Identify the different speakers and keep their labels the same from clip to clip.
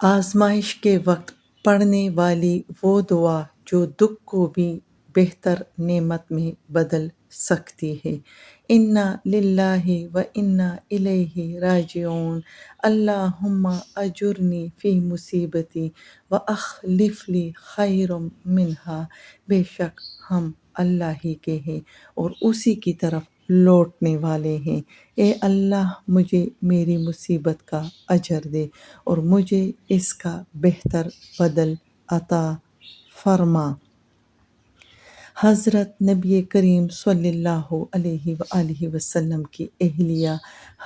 Speaker 1: آزمائش کے وقت پڑھنے والی وہ دعا جو دکھ کو بھی بہتر نعمت میں بدل سکتی ہے۔ انا للہ و انا الیہ راجعون، اللہم اجرنی فی مصیبتی و اخلف لی خیر منہا۔ بے شک ہم اللہ ہی کے ہیں اور اسی کی طرف لوٹنے والے ہیں۔ اے اللہ مجھے میری مصیبت کا اجر دے اور مجھے اس کا بہتر بدل عطا فرما۔ حضرت نبی کریم صلی اللہ علیہ وآلہ وسلم کی اہلیہ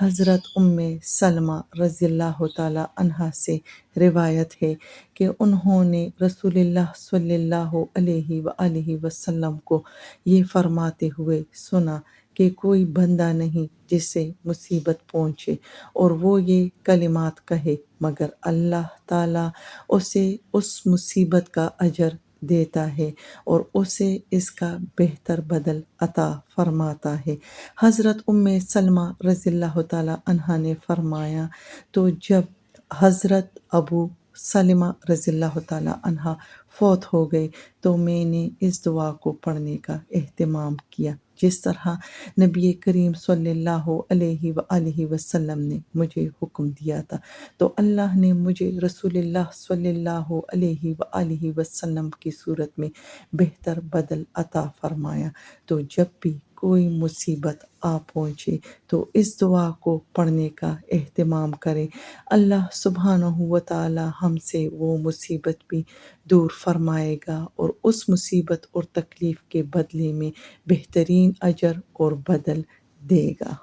Speaker 1: حضرت ام سلمہ رضی اللہ تعالی عنہا سے روایت ہے کہ انہوں نے رسول اللہ صلی اللہ علیہ وآلہ وسلم کو یہ فرماتے ہوئے سنا کہ کوئی بندہ نہیں جسے مصیبت پہنچے اور وہ یہ کلمات کہے مگر اللہ تعالیٰ اسے اس مصیبت کا اجر دیتا ہے اور اسے اس کا بہتر بدل عطا فرماتا ہے۔ حضرت ام سلمہ رضی اللہ تعالی عنہا نے فرمایا تو جب حضرت ابو سلمہ رضی اللہ تعالی عنہ فوت ہو گئے تو میں نے اس دعا کو پڑھنے کا اہتمام کیا جس طرح نبی کریم صلی اللہ علیہ وآلہ وسلم نے مجھے حکم دیا تھا، تو اللہ نے مجھے رسول اللہ صلی اللہ علیہ وآلہ وسلم کی صورت میں بہتر بدل عطا فرمایا۔ تو جب بھی کوئی مصیبت آ پہنچے تو اس دعا کو پڑھنے کا اہتمام کرے، اللہ سبحانہ و تعالی ہم سے وہ مصیبت بھی دور فرمائے گا اور اس مصیبت اور تکلیف کے بدلے میں بہترین اجر اور بدل دے گا۔